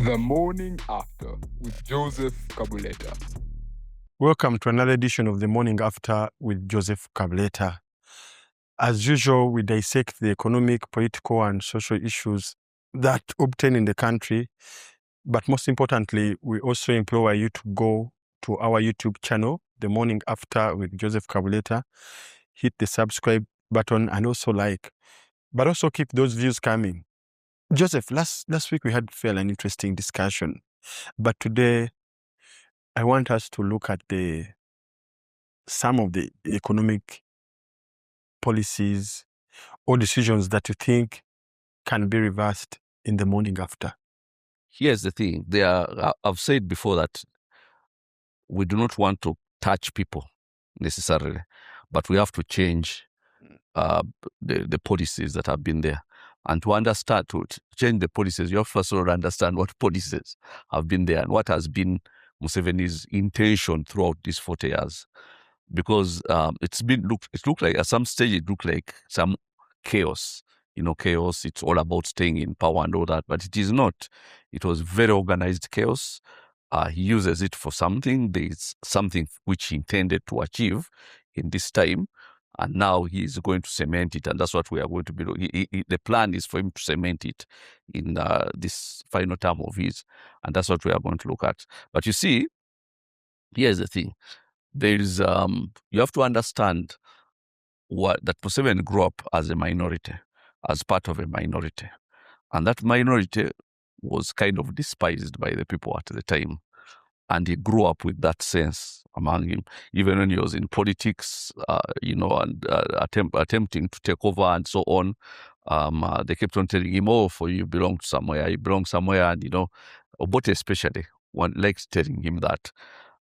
The Morning After with Joseph Kabuleta. Welcome to another edition of The Morning After with Joseph Kabuleta. As usual, we dissect the economic, political, and social issues that obtain in the country. But most importantly, we also implore you to go to our YouTube channel, The Morning After with Joseph Kabuleta. Hit the subscribe button and also like. But also keep those views coming. Joseph, last week we had an interesting discussion. But today, I want us to look at some of the economic policies or decisions that you think can be reversed in the morning after. Here's the thing. I've said before that we do not want to touch people necessarily, but we have to change the policies that have been there. And to understand, to change the policies, you have first of all to understand what policies have been there and what has been Museveni's intention throughout these 40 years. Because it looked like at some stage it looked like some chaos. Chaos, it's all about staying in power and all that, but it is not. It was very organized chaos. He uses it for something. There's something which he intended to achieve in this time. And now he is going to cement it, and that's what we are going to be doing. The plan is for him to cement it in this final term of his, and that's what we are going to look at. But you see, here's the thing. There's you have to understand that Museveni grew up as a minority, as part of a minority. And that minority was kind of despised by the people at the time. And he grew up with that sense among him, even when he was in politics, and attempting to take over and so on. They kept on telling him, "Oh, for you belong somewhere, you belong somewhere," and Obote especially one likes telling him that.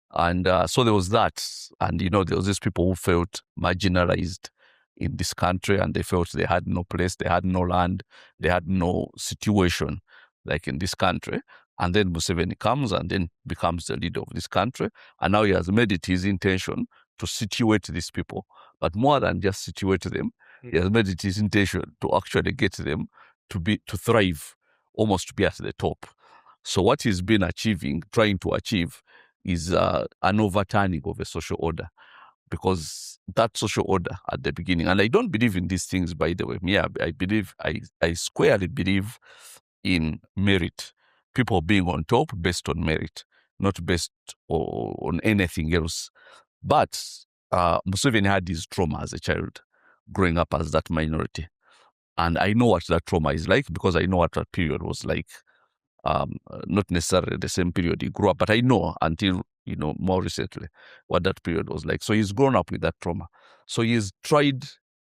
And so there was that, and there was these people who felt marginalized in this country, and they felt they had no place, they had no land, they had no situation like in this country. And then Museveni comes and then becomes the leader of this country. And now he has made it his intention to situate these people. But more than just situate them, he has made it his intention to actually get them to thrive, almost to be at the top. So what he's been trying to achieve, is an overturning of a social order. Because that social order at the beginning, and I don't believe in these things, by the way. Yeah, I squarely believe in merit. People being on top based on merit, not based on anything else. But Museveni had his trauma as a child, growing up as that minority. And I know what that trauma is like, because I know what that period was like. Not necessarily the same period he grew up, but I know until, more recently, what that period was like. So he's grown up with that trauma. So he's tried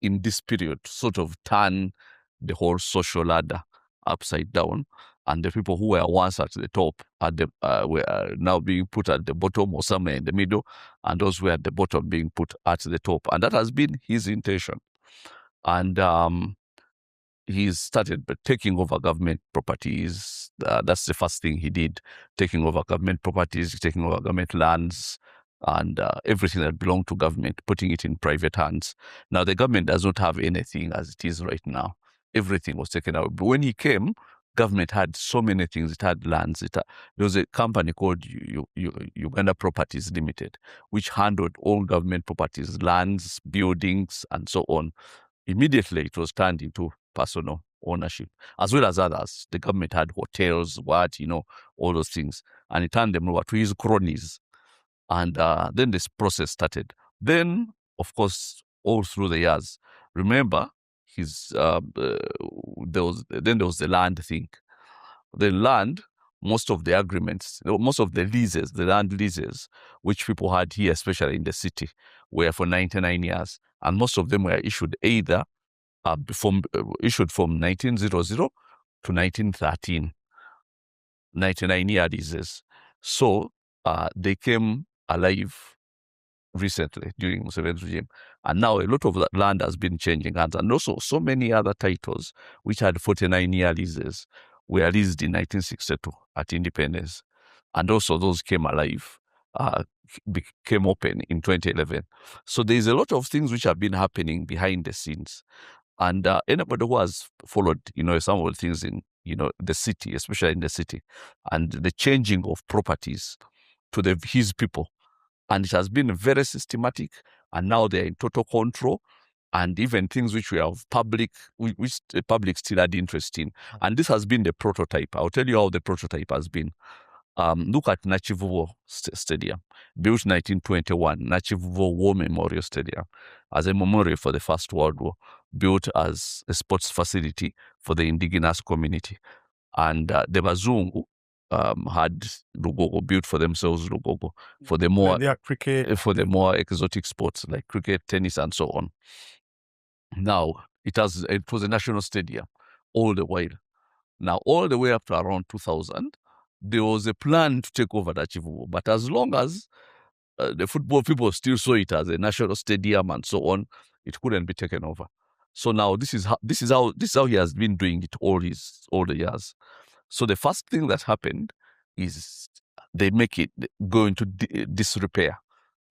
in this period to sort of turn the whole social ladder upside down. And the people who were once at the top were now being put at the bottom or somewhere in the middle, and those who were at the bottom being put at the top. And that has been his intention. And he's started by taking over government properties. That's the first thing he did, taking over government properties, taking over government lands, and everything that belonged to government, putting it in private hands. Now, the government does not have anything as it is right now. Everything was taken out. But when he came, government had so many things. It had lands. There was a company called Uganda Properties Limited, which handled all government properties, lands, buildings, and so on. Immediately, it was turned into personal ownership, as well as others. The government had hotels, all those things, and he turned them over to his cronies. And then this process started. Then, of course, all through the years, remember, there was the land thing. The land, most of the agreements, most of the leases, the land leases, which people had here, especially in the city, were for 99 years. And most of them were issued either issued from 1900 to 1913, 99-year leases. So they came alive recently during Museveni's regime. And now a lot of that land has been changing hands. And also so many other titles which had 49-year leases were leased in 1962 at independence. And also those came alive, became open in 2011. So there's a lot of things which have been happening behind the scenes. And anybody who has followed, some of the things in the city, especially in the city, and the changing of properties to his people. And it has been very systematic, and now they're in total control. And even things which we have which the public still had interest in. And this has been the prototype. I'll tell you how the prototype has been. Look at Nachivubo Stadium, built 1921, Nachivubo War Memorial Stadium, as a memorial for the First World War, built as a sports facility for the indigenous community. And the Bazungu had Lugogo, built for themselves Lugogo for the more cricket, for the more exotic sports like cricket, tennis, and so on. Now it was a national stadium all the way. Now all the way up to around 2000, there was a plan to take over Nachivubo, but as long as the football people still saw it as a national stadium and so on, it couldn't be taken over. So now this is how he has been doing it all the years. So the first thing that happened is they make it go into disrepair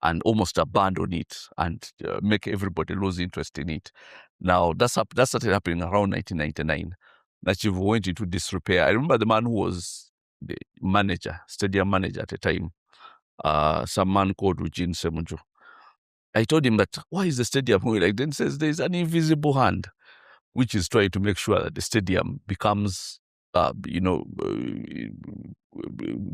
and almost abandon it and make everybody lose interest in it. Now that started happening around 1999. Nachivubo went into disrepair. I remember the man who was the stadium manager at the time, some man called Eugene Semunjo. I told him that, why is the stadium going like that? Then says there's an invisible hand which is trying to make sure that the stadium becomes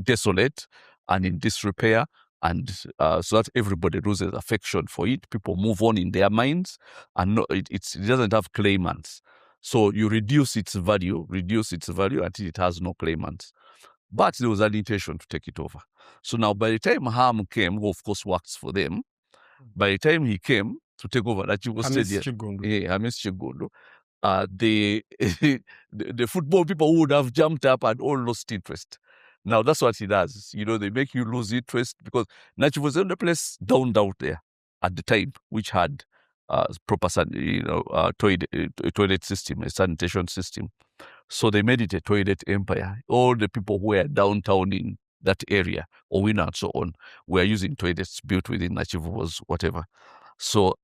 desolate and in disrepair, and so that everybody loses affection for it. People move on in their minds, and it doesn't have claimants. So you reduce its value until it has no claimants. But there was an intention to take it over. So now by the time Ham came, who of course works for them, by the time he came to take over Nachivubo Stadium, Hamis Chigundu, the football people would have jumped up and all lost interest. Now that's what he does. They make you lose interest because Nachivubo was the only place down out there at the time which had proper toilet system, a sanitation system. So they made it a toilet empire. All the people who were downtown in that area, Owina and so on, were using toilets built within Nachivubo's whatever. So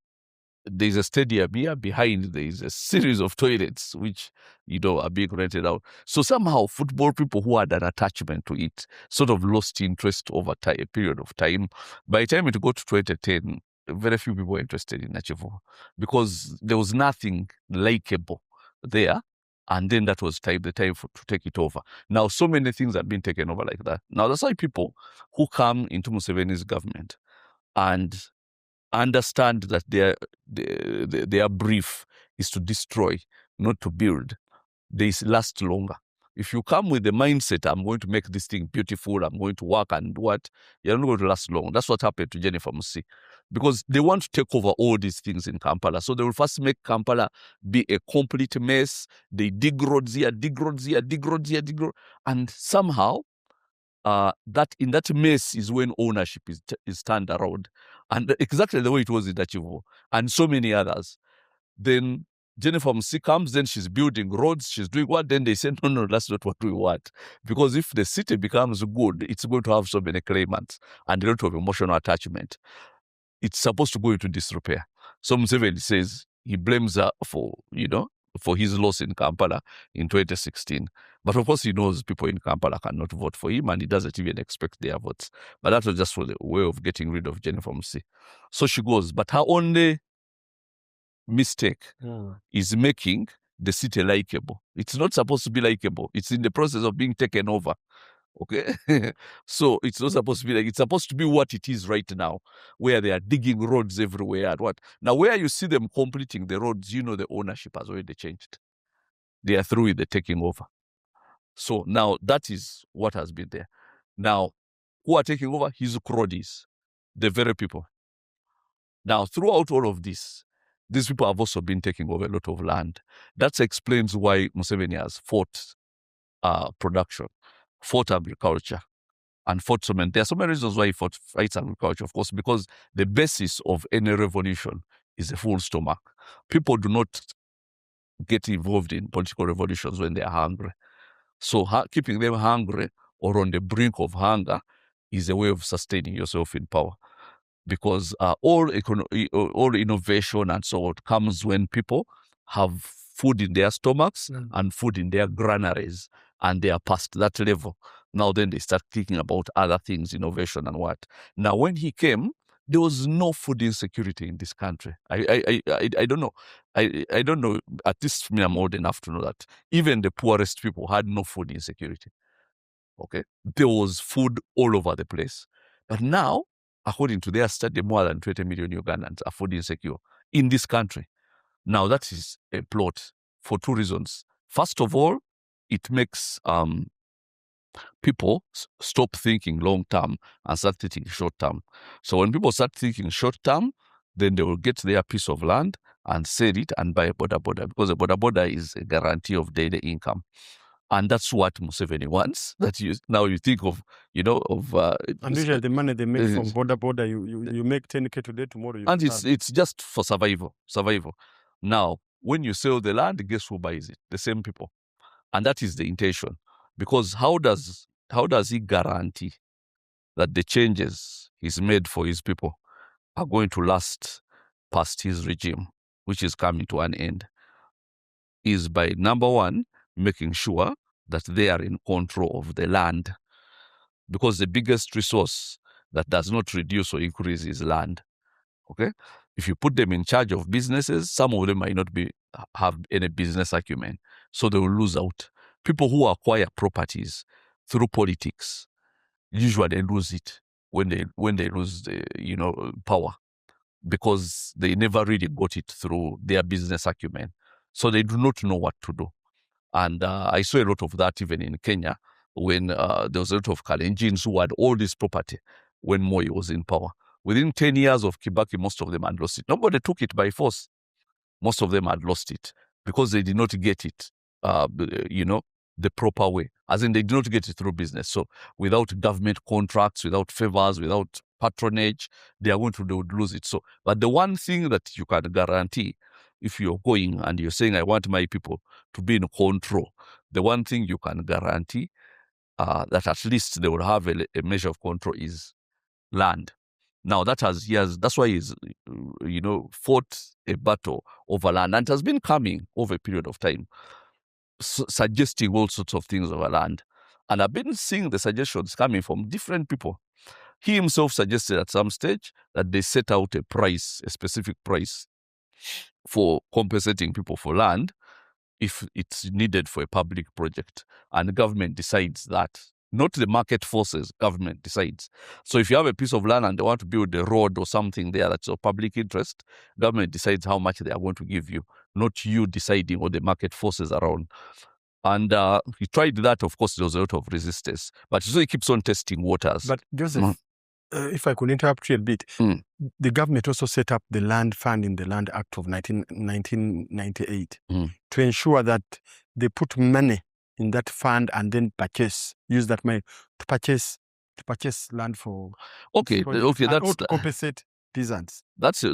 there's a stadium here, behind there is a series of toilets which are being rented out. So somehow football people who had an attachment to it sort of lost interest over a period of time. By the time it got to 2010, very few people were interested in Nachivubo because there was nothing likeable there. And then that was the time to take it over. Now so many things have been taken over like that. Now that's why people who come into Museveni's government and understand that their brief is to destroy, not to build, they last longer. If you come with the mindset, I'm going to make this thing beautiful, I'm going to work and what, you're not going to last long. That's what happened to Jennifer Musi. Because they want to take over all these things in Kampala. So they will first make Kampala be a complete mess. They dig roads here, and somehow that in that mess is when ownership is turned around, and exactly the way it was in Nachivubo and so many others. Then Jennifer Musi comes, then she's building roads, she's doing what? Then they say, no, that's not what we want. Because if the city becomes good, it's going to have so many claimants and a lot of emotional attachment. It's supposed to go into disrepair. So Museveni says he blames her for his loss in Kampala in 2016. But of course he knows people in Kampala cannot vote for him and he doesn't even expect their votes. But that was just for the way of getting rid of Jennifer Musi. So she goes, but her only mistake is making the city likable. It's not supposed to be likable. It's in the process of being taken over. Okay, so it's not supposed to be like, it's supposed to be what it is right now, where they are digging roads everywhere and what. Now, where you see them completing the roads, the ownership has already changed. They are through with the taking over. So now that is what has been there. Now, who are taking over? His cronies, the very people. Now, throughout all of this, these people have also been taking over a lot of land. That explains why Museveni has fought production, fought agriculture, and fought so many. There are so many reasons why he fights agriculture, of course, because the basis of any revolution is a full stomach. People do not get involved in political revolutions when they are hungry. So keeping them hungry or on the brink of hunger is a way of sustaining yourself in power. Because all innovation and so on comes when people have food in their stomachs and food in their granaries, and they are past that level. Now then they start thinking about other things, innovation and what. Now when he came, there was no food insecurity in this country. I don't know. I don't know. At least me, I'm old enough to know that even the poorest people had no food insecurity. Okay, there was food all over the place. But now, according to their study, more than 20 million Ugandans are food insecure in this country. Now that is a plot for two reasons. First of all, it makes people stop thinking long term and start thinking short term. So when people start thinking short term, then they will get their piece of land and sell it and buy a border, because a border is a guarantee of daily income. And that's what Museveni wants. That you think of, and usually the money they make from border, you make 10K today, tomorrow you and start. it's just for survival. Now, when you sell the land, guess who buys it? The same people. And that is the intention. Because how does he guarantee that the changes he's made for his people are going to last past his regime, which is coming to an end? Is by, number one, making sure that they are in control of the land. Because the biggest resource that does not reduce or increase is land. Okay? If you put them in charge of businesses, some of them might not have any business acumen, so they will lose out. People who acquire properties through politics usually lose it when they lose the power, because they never really got it through their business acumen, so they do not know what to do. And I saw a lot of that even in Kenya, when there was a lot of Kalenjins who had all this property when Moi was in power. Within 10 years of Kibaki, most of them had lost it. Nobody took it by force. Most of them had lost it because they did not get it, the proper way. As in, they did not get it through business. So without government contracts, without favors, without patronage, they would lose it. So, but the one thing that you can guarantee, if you're going and you're saying, I want my people to be in control, the one thing you can guarantee that at least they will have a measure of control is land. Now that's why he's fought a battle over land, and it has been coming over a period of time, suggesting all sorts of things over land. And I've been seeing the suggestions coming from different people. He himself suggested at some stage that they set out a specific price for compensating people for land if it's needed for a public project, and the government decides that. Not the market forces, government decides. So if you have a piece of land and they want to build a road or something there that's of public interest, government decides how much they are going to give you, not you deciding or the market forces around. And he tried that. Of course, there was a lot of resistance, but so he keeps on testing waters. But Joseph, if I could interrupt you a bit, the government also set up the Land Fund in the Land Act of 1998 to ensure that they put money in that fund and then use that money to purchase land for that's to compensate peasants. That's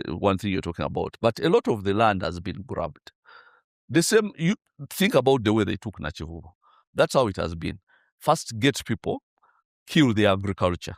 one thing you're talking about. But a lot of the land has been grabbed. The same, you think about the way they took Nachivubo. That's how it has been. First, get people, kill the agriculture,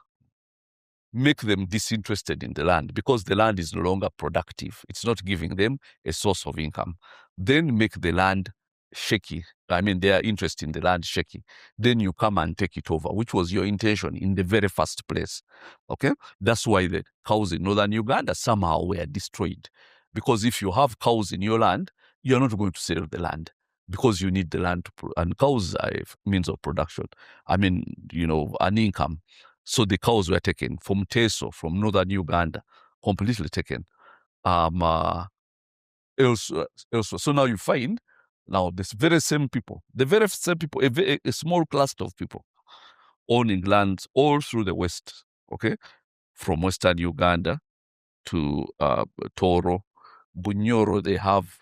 make them disinterested in the land because the land is no longer productive. It's not giving them a source of income. Then make the land shaky. I mean, their interest in the land shaky. Then you come and take it over, which was your intention in the very first place. Okay? That's why the cows in northern Uganda somehow were destroyed. Because if you have cows in your land, you're not going to sell the land because you need the land and cows are a means of production. I mean, an income. So the cows were taken from Teso, from northern Uganda, completely taken. Elsewhere. So now you find this very same people, a small cluster of people owning lands all through the West, okay, from Western Uganda to Toro, Bunyoro. They have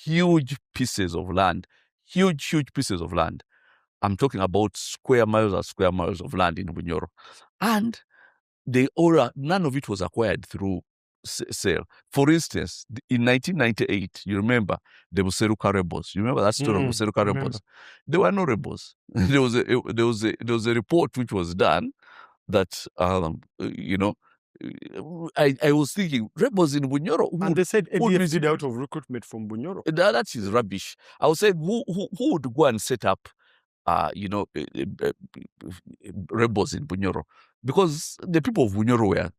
huge pieces of land, huge pieces of land. I'm talking about square miles and square miles of land in Bunyoro. And none of it was acquired through sale. For instance, in 1998, you remember the Buseruka rebels. You remember that story of Buseruka rebels? There were no rebels. There was a report which was done that I was thinking, rebels in Bunyoro. And they said would ADF did out of recruitment from Bunyoro. that is rubbish. I was saying, who would go and set up, rebels in Bunyoro? Because the people of Bunyoro were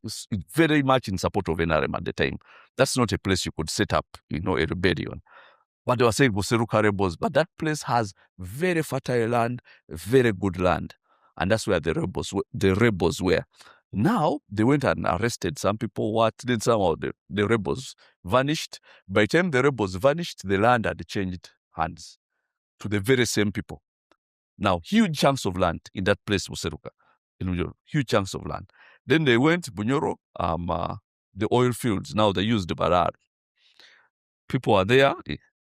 very much in support of NRM at the time. That's not a place you could set up, a rebellion. But they were saying Buseruka rebels. But that place has very fertile land, very good land. And that's where the rebels were. Now, they went and arrested some people. Then some of the rebels vanished. By the time the rebels vanished, the land had changed hands to the very same people. Now, huge chunks of land in that place, Buseruka, in Bunyoro, huge chunks of land. Then they went, Bunyoro, the oil fields. Now they used the Barar. People are there.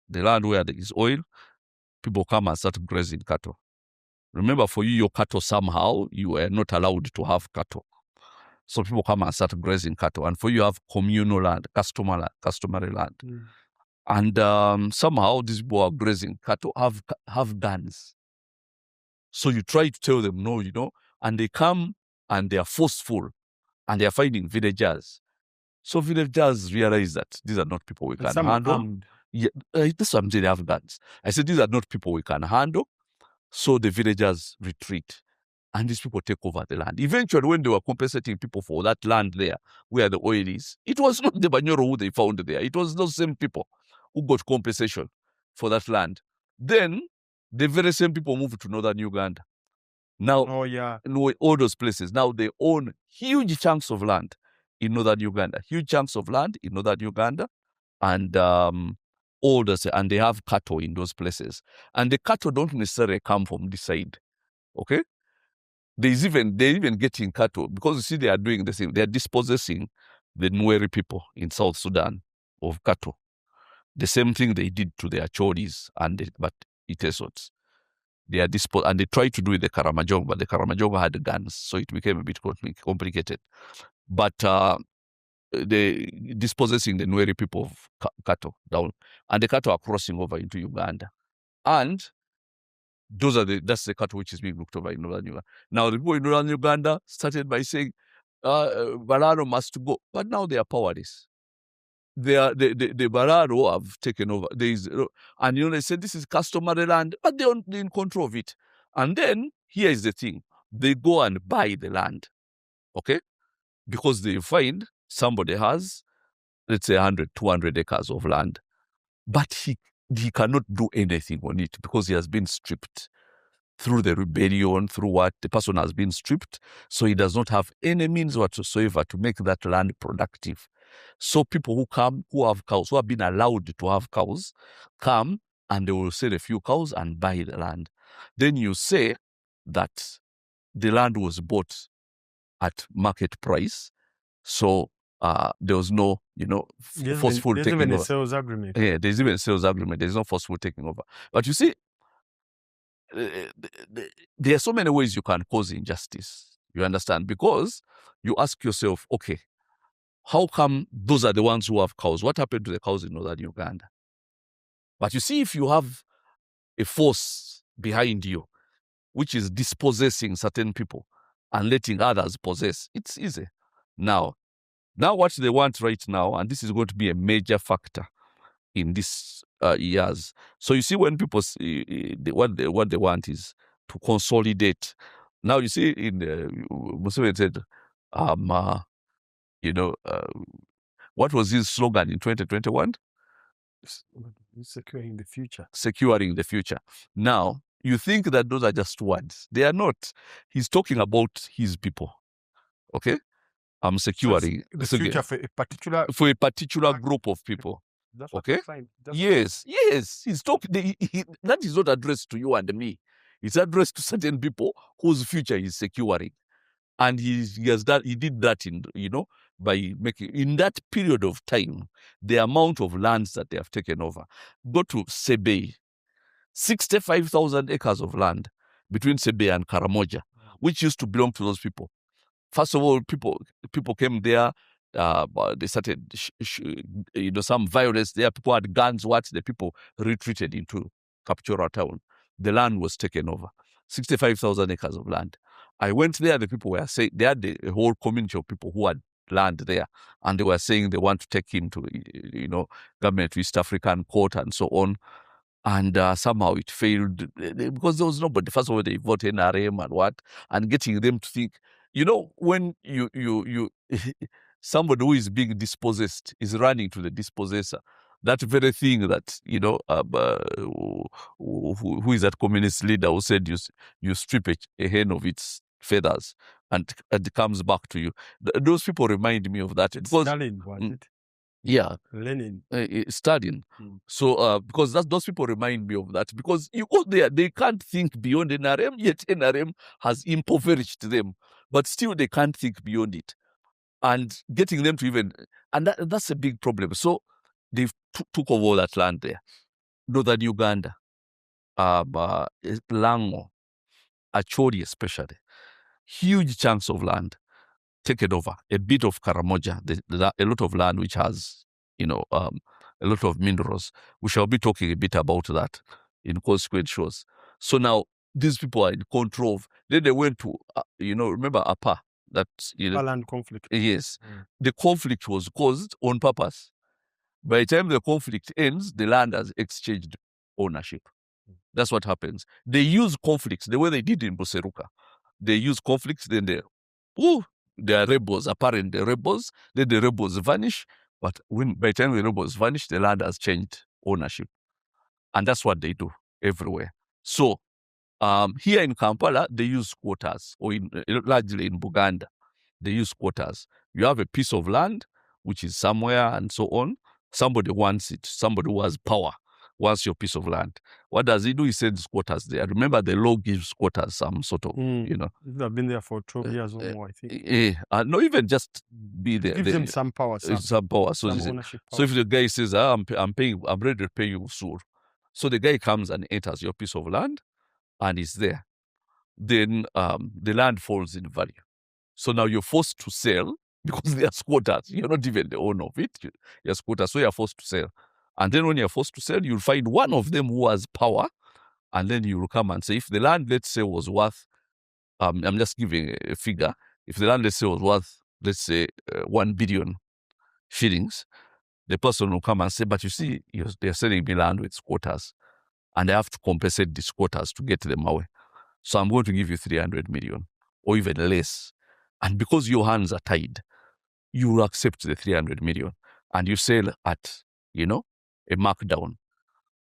The land where there is oil, people come and start grazing cattle. Remember, for you, your cattle somehow, you are not allowed to have cattle. So people come and start grazing cattle. And for you, have communal land, customary land. And somehow these people are grazing cattle, have guns. So you try to tell them no, and they come and they are forceful and they are finding villagers. So villagers realize that these are not people we can handle. Armed. Yeah, that's what I'm saying, they have guns. I said, these are not people we can handle. So the villagers retreat. And these people take over the land. Eventually, when they were compensating people for that land there, where the oil is, it was not the Banyoro who they found there. It was those same people who got compensation for that land. Then, the very same people moved to northern Uganda. Now, all those places. Now, they own huge chunks of land in northern Uganda. And and they have cattle in those places. And the cattle don't necessarily come from this side. Okay? They're even getting cattle because you see they are doing the same. They are dispossessing the Nweri people in South Sudan of cattle. The same thing they did to their Choris but Itesots. They are and they tried to do it the Karamojong, but the Karamojong had guns, so it became a bit complicated. But they dispossessing the Nweri people of cattle down, and the cattle are crossing over into Uganda, and that's the cattle which is being looked over in northern Uganda. Now the people in northern Uganda started by saying, Bararo must go, but now they are powerless. The Bararo have taken over. And they said this is customary land, but they're in control of it. And then here is the thing: they go and buy the land, okay? Because they find somebody has, let's say, 100, 200 acres of land, but he cannot do anything on it because he has been stripped through the rebellion, through what the person has been stripped, so he does not have any means whatsoever to make that land productive. So people who come, who have cows, who have been allowed to have cows, come and they will sell a few cows and buy the land. Then you say that the land was bought at market price, so there was no, forceful taking over. There's even a sales agreement. Yeah, there's even a sales agreement. There's no forceful taking over. But you see, there are so many ways you can cause injustice. You understand? Because you ask yourself, okay, how come those are the ones who have cows? What happened to the cows in northern Uganda? But you see, if you have a force behind you, which is dispossessing certain people and letting others possess, it's easy. Now what they want right now, and this is going to be a major factor in these years. So you see, when people what they want is to consolidate. Now you see, in Museveni said, what was his slogan in 2021? Securing the future. Securing the future. Now you think that those are just words. They are not. He's talking about his people. Okay, I'm securing the future for a particular group of people. That's okay. Yes. He's talking. That is not addressed to you and me. It's addressed to certain people whose future he's securing, and he did that by making, in that period of time, the amount of lands that they have taken over. Go to Sebe, 65,000 acres of land between Sebe and Karamoja, which used to belong to those people. First of all, people came there. They started, some violence there. People had guns. The people retreated into Kapchora town. The land was taken over. 65,000 acres of land. I went there. The people were saying they had a whole community of people who had land there, and they were saying they want to take him to, government to East African court and so on. And somehow it failed because there was nobody. First of all, they voted NRM and what, and getting them to think, when you somebody who is being dispossessed is running to the dispossessor. That very thing that, who is that communist leader who said you strip a hen of its feathers and it comes back to you. Those people remind me of that. Because, Stalin, was it? Yeah. Lenin. Stalin. So, because those people remind me of that. Because you go there, they can't think beyond NRM, yet NRM has impoverished them. But still, they can't think beyond it. And getting them to even... And that's a big problem. So, they took over all that land there. Northern Uganda, Lango, Acholi especially. Huge chunks of land taken over. A bit of Karamoja, a lot of land which has, a lot of minerals. We shall be talking a bit about that in consequent shows. So now these people are in control of. Then they went to, remember APA? That, Land conflict. Yes. The conflict was caused on purpose. By the time the conflict ends, the land has exchanged ownership. That's what happens. They use conflicts the way they did in Buseruka. They use conflicts, then they are rebels, apparently rebels, then the rebels vanish. But by the time the rebels vanish, the land has changed ownership. And that's what they do everywhere. So here in Kampala, they use squatters, or largely in Buganda, they use squatters. You have a piece of land, which is somewhere and so on. Somebody wants it. Somebody who has power wants your piece of land. What does he do? He sends squatters there. Remember, the law gives squatters some sort of, They've been there for 12 years or more, I think. No, even just be there. Gives them some power. Some power. So, ownership power. So if the guy says, I'm ready to pay you sur. So the guy comes and enters your piece of land and is there. Then the land falls in value. So now you're forced to sell because they are squatters. You're not even the owner of it. You're squatters, so you're forced to sell. And then when you're forced to sell, you'll find one of them who has power, and then you'll come and say, if the land, let's say, was worth, I'm just giving a figure, if the land, let's say, was worth, let's say, 1 billion shillings, the person will come and say, but you see, they're selling me land with squatters, and I have to compensate the squatters to get them away. So I'm going to give you 300 million, or even less. And because your hands are tied, you will accept the 300 million and you sell at, a markdown.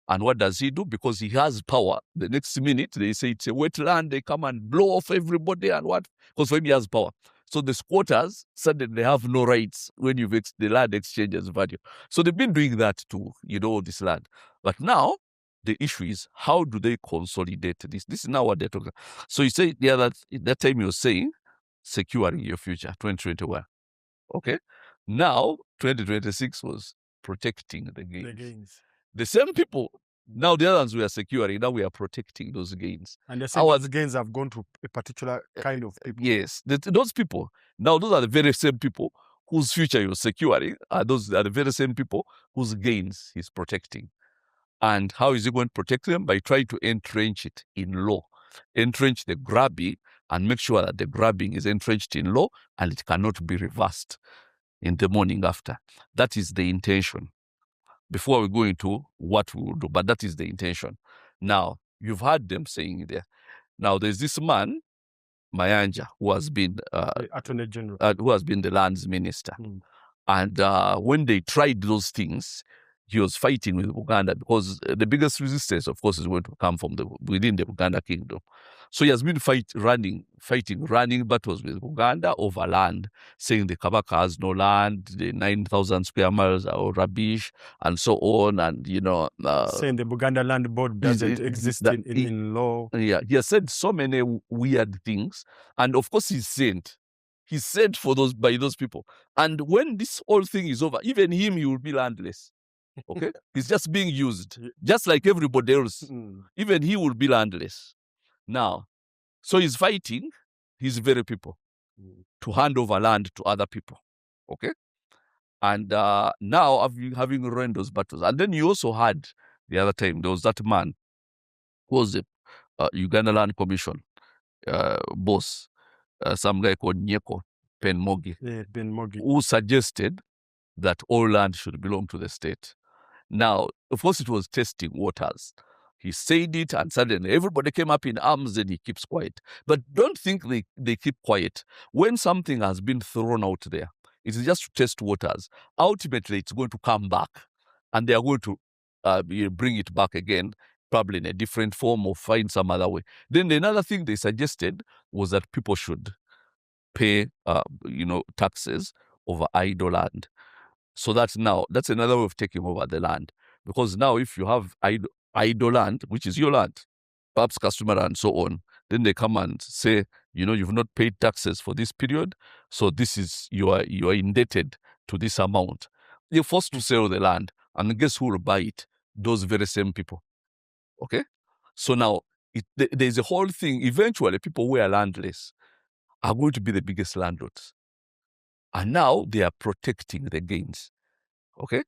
And what does he do? Because he has power. The next minute, they say it's a wetland. They come and blow off everybody and what? Because for him, he has power. So the squatters suddenly have no rights when the land exchanges value. So they've been doing that to, this land. But now, the issue is, how do they consolidate this? This is now what they're talking about. So you say, that time you were saying, securing your future, 2021. Okay. Now, 2026 was protecting the gains. The same people, now the others we are securing, now we are protecting those gains. And the same gains have gone to a particular kind of people. Yes. Those people, now those are the very same people whose future you're securing, those are the very same people whose gains he's protecting. And how is he going to protect them? By trying to entrench it in law. Entrench the grabbing and make sure that the grabbing is entrenched in law and it cannot be reversed in the morning after. That is the intention. Before we go into what we will do, but that is the intention. Now, you've heard them saying there. Now, there's this man, Mayanja, who has been the Attorney General, who has been the lands minister. And when they tried those things, he was fighting with Uganda because the biggest resistance, of course, is going to come from within the Uganda kingdom. So he has been running battles with Uganda over land, saying the Kabaka has no land, the 9,000 square miles are all rubbish, and so on. And, saying the Buganda Land Board doesn't exist in law. Yeah, he has said so many weird things. And of course, he's sent by those people. And when this whole thing is over, even him, he will be landless. Okay? He's just being used, just like everybody else. Even he will be landless. Now, so he's fighting his very people to hand over land to other people. Okay? And now having run those battles. And then you also had, the other time, there was that man who was the Uganda Land Commission boss, some guy called Nyeko. Penmogi, Ben Mogi. who suggested that all land should belong to the state. Now, of course, it was testing waters. He said it, and suddenly everybody came up in arms, and he keeps quiet. But don't think they keep quiet. When something has been thrown out there, it is just to test waters. Ultimately, it's going to come back, and they are going to bring it back again, probably in a different form or find some other way. Then another thing they suggested was that people should pay, taxes over idle land. So that's another way of taking over the land. Because now if you have idle land, which is your land, perhaps customer and so on, then they come and say, you've not paid taxes for this period, so this is, you are indebted to this amount. You're forced to sell the land, and guess who will buy it? Those very same people. Okay? So now, there's a whole thing. Eventually, people who are landless are going to be the biggest landlords. And now they are protecting the gains. Okay?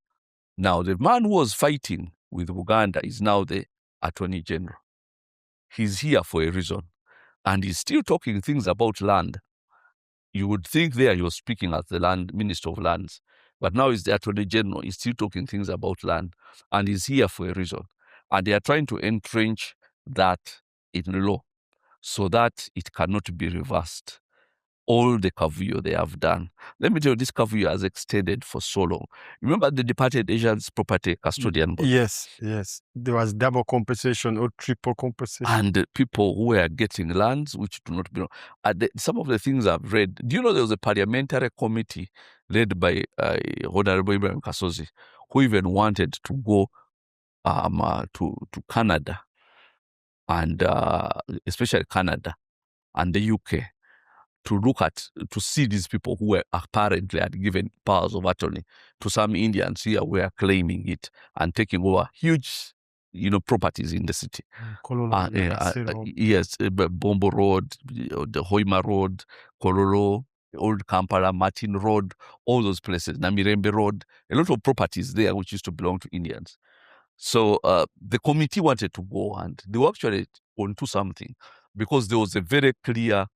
Now, the man who was fighting with Uganda is now the Attorney General. He's here for a reason. And he's still talking things about land. You would think there he was speaking as the land Minister of Lands. But now he's the Attorney General. He's still talking things about land. And he's here for a reason. And they are trying to entrench that in law so that it cannot be reversed. All the Kavuyo they have done. Let me tell you, this Kavuyo has extended for so long. Remember the departed Asians property custodian board? Yes. There was double compensation or triple compensation. And people who were getting lands which do not belong. Some of the things I've read, do you know there was a parliamentary committee led by Honorable Ibrahim Kasozi, who even wanted to go to Canada, and especially Canada and the UK, to see these people who were apparently had given powers of attorney to some Indians here who are claiming it and taking over huge, properties in the city. Yes, Bombo Road, the Hoima Road, Kololo, Old Kampala, Martin Road, all those places, Namirembe Road, a lot of properties there which used to belong to Indians. So the committee wanted to go, and they were actually onto something, because there was a very clear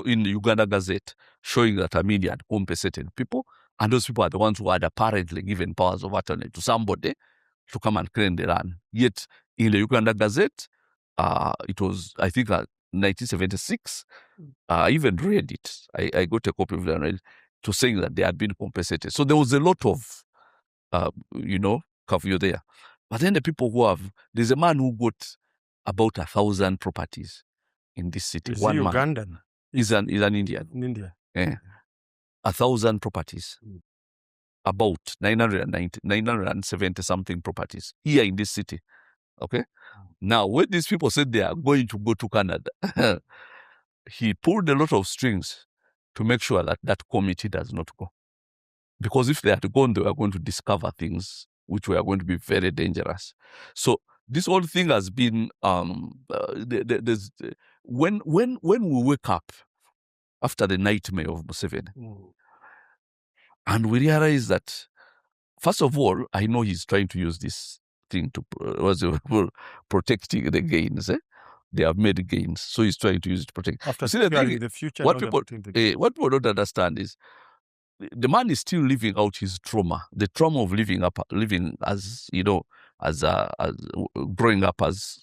in the Uganda Gazette showing that Armenia had compensated people, and those people are the ones who had apparently given powers of attorney to somebody to come and claim the land. Yet in the Uganda Gazette, it was, I think, 1976. I even read it. I got a copy of it and read it, to saying that they had been compensated. So there was a lot of, Kavuyo there. But then the people there's a man who got about 1,000 properties in this city. Is One he man. Ugandan? He's an Indian. In India. Yeah. 1,000 properties. About 970 something properties here in this city. Okay? Now, when these people said they are going to go to Canada, he pulled a lot of strings to make sure that that committee does not go. Because if they had gone, they were going to discover things which were going to be very dangerous. So this whole thing has been, when we wake up after the nightmare of Museveni, and we realize that, first of all, I know he's trying to use this thing to protecting the gains. They have made gains, so he's trying to use it to protect. After the future, what people don't understand is the man is still living out his trauma, the trauma of living as growing up as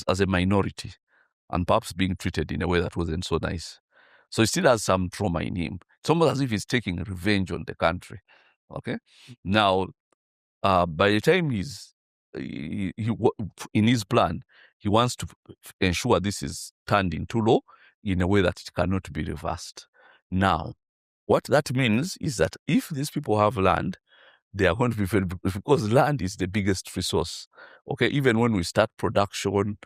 a minority, and perhaps being treated in a way that wasn't so nice. So he still has some trauma in him. It's almost as if he's taking revenge on the country. Okay, now by the time he in his plan, he wants to ensure this is turned into law in a way that it cannot be reversed. Now, what that means is that if these people have land, they are going to be very, because land is the biggest resource. Okay, even when we start production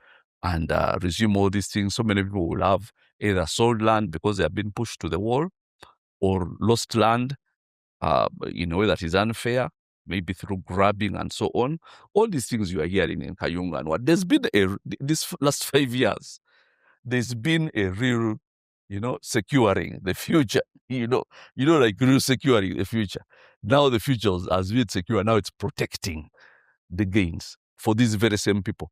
and resume all these things, so many people will have either sold land because they have been pushed to the wall, or lost land in a way that is unfair, maybe through grabbing and so on. All these things you are hearing in Kayunga and what. There's been this last 5 years, there's been a real, securing the future, like real securing the future. Now the future has been secure. Now it's protecting the gains for these very same people.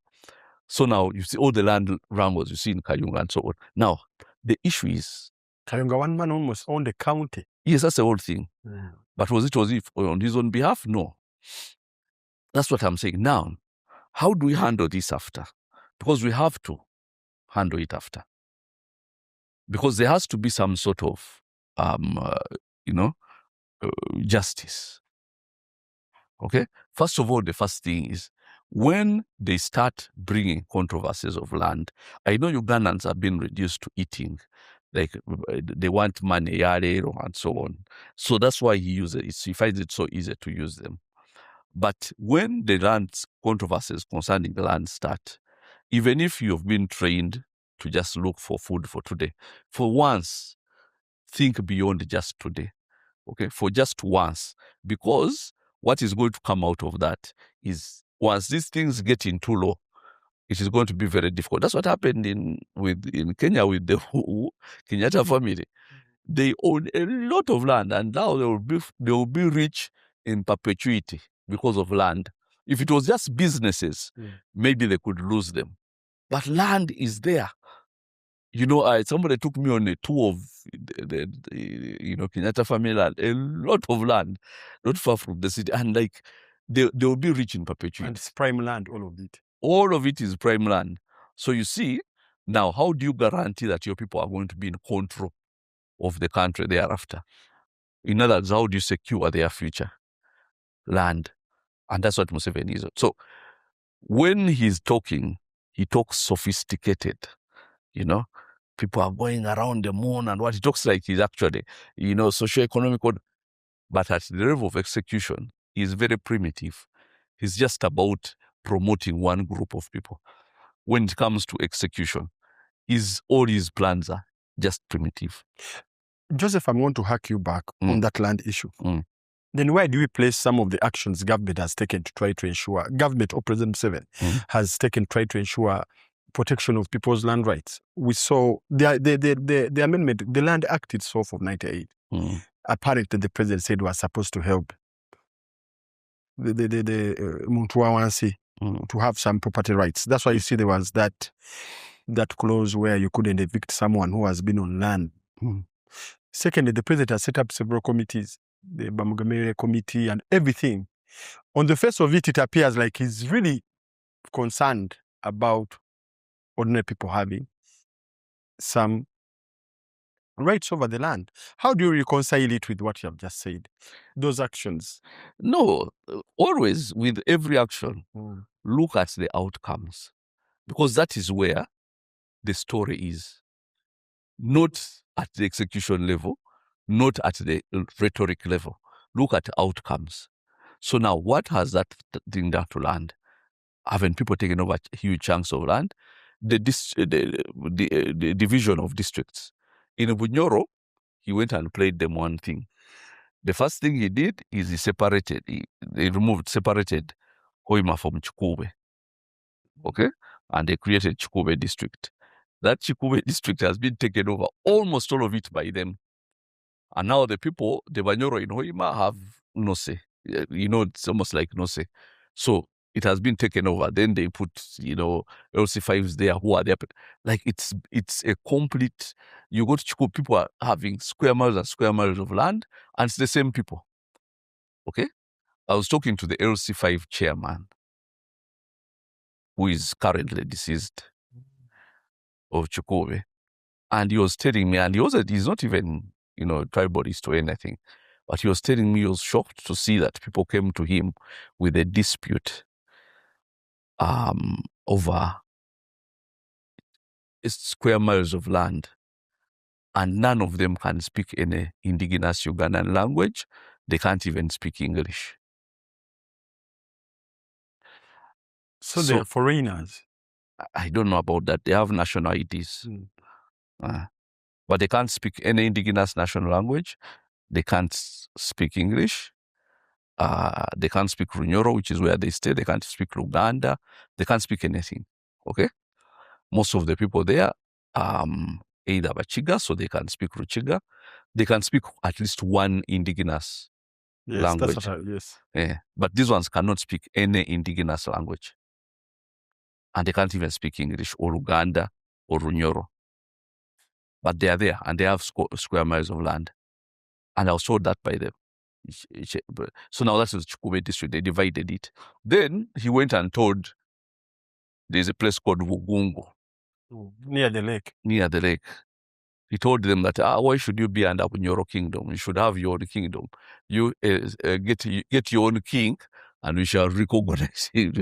So now you see all the land wrangles you see in Kayunga and so on. Now, the issue is, Kayonga, one man almost owned the county. Yes, that's the whole thing. Mm. But was it on his own behalf? No. That's what I'm saying. Now, how do we handle this after? Because we have to handle it after. Because there has to be some sort of, justice. Okay? First of all, the first thing is when they start bringing controversies of land, I know Ugandans have been reduced to eating. Like they want money, yarero, and so on. So that's why he uses it. He finds it so easy to use them. But when the land controversies concerning the land start, even if you've been trained to just look for food for today, for once, think beyond just today. Okay, for just once, because what is going to come out of that is once these things get in too low, it is going to be very difficult. That's what happened in Kenya with the Kenyatta family. They own a lot of land, and now they will be rich in perpetuity because of land. If it was just businesses, maybe they could lose them. But land is there. Somebody took me on a tour of the Kenyatta family land, a lot of land, not far from the city, and like they will be rich in perpetuity. And it's prime land, all of it. All of it is prime land. So you see, now how do you guarantee that your people are going to be in control of the country thereafter? In other words, how do you secure their future? Land. And that's what Museveni is. So when he's talking, he talks sophisticated, People are going around the moon and what he talks like he's actually, socio-economical. But at the level of execution, he's very primitive. He's just about promoting one group of people. When it comes to execution, all his plans are just primitive. Joseph, I'm going to hack you back on that land issue. Then where do we place some of the actions government has taken to try to ensure, government or President Museveni has taken to try to ensure protection of people's land rights? We saw the amendment, the Land Act itself of 98. Apparently, the president said was supposed to help the Muntu to have some property rights. That's why you see there was that clause where you couldn't evict someone who has been on land. Secondly, the president has set up several committees, the Bamugamere committee and everything. On the face of it, it appears like he's really concerned about ordinary people having some rights over the land. How do you reconcile it with what you have just said? Those actions? No, always with every action, look at the outcomes, because that is where the story is. Not at the execution level, not at the rhetoric level. Look at outcomes. So now, what has that thing done to land? Haven't people taken over huge chunks of land? The division of districts. In Bunyoro, he went and played them one thing. The first thing he did is he separated Hoima from Chikube. Okay? And they created Chikube district. That Chikube district has been taken over, almost all of it by them. And now the people, the Banyoro in Hoima, have no say. It's almost like no say. So it has been taken over. Then they put, LC5s there, who are there. Like it's a complete, you go to Chikube, people are having square miles and square miles of land, and it's the same people. Okay? I was talking to the LC5 chairman, who is currently deceased, of Chikube. And he was telling me, and he's not even, tribalist or anything, but he was telling me he was shocked to see that people came to him with a dispute over square miles of land, and none of them can speak any indigenous Ugandan language. They can't even speak English. So they're foreigners? I don't know about that. They have national IDs. But they can't speak any indigenous national language. They can't speak English. They can't speak Runyoro, which is where they stay. They can't speak Luganda. They can't speak anything. Okay? Most of the people there either Bachiga, so they can speak Ruchiga. They can speak at least one indigenous language. That's what yes. Yeah. But these ones cannot speak any indigenous language. And they can't even speak English or Luganda or Runyoro. but they are there and they have square miles of land. And I was told that by them. So now that is Chukube district, they divided it. Then he went and told there's a place called Vugungu Near the lake. near the lake. He told them that, why should you be under your kingdom? You should have your own kingdom. You get your own king, and we shall recognize him.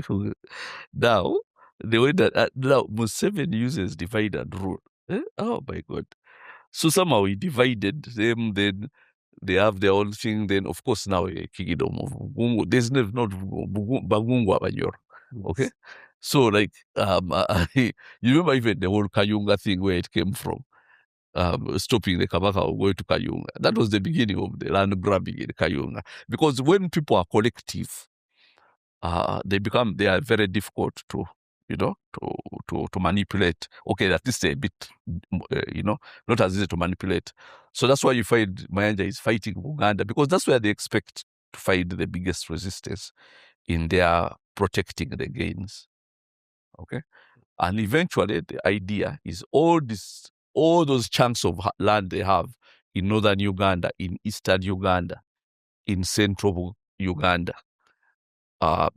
Now, the way that now Museveni uses divide and rule. Oh my God! So somehow he divided them. Then they have their own thing. Then of course now a kingdom of Bugungu. There's not Bagungu Abanyor. Okay, so like you remember even the whole Kayunga thing where it came from. Stopping the Kabaka or going to Kayunga. That was the beginning of the land grabbing in Kayunga. Because when people are collective, they are very difficult to, to manipulate. Okay, at least a bit, not as easy to manipulate. So that's why you find Mayanja is fighting Uganda, because that's where they expect to find the biggest resistance in their protecting the gains. Okay? And eventually the idea is all those chunks of land they have in northern Uganda, in eastern Uganda, in central Uganda,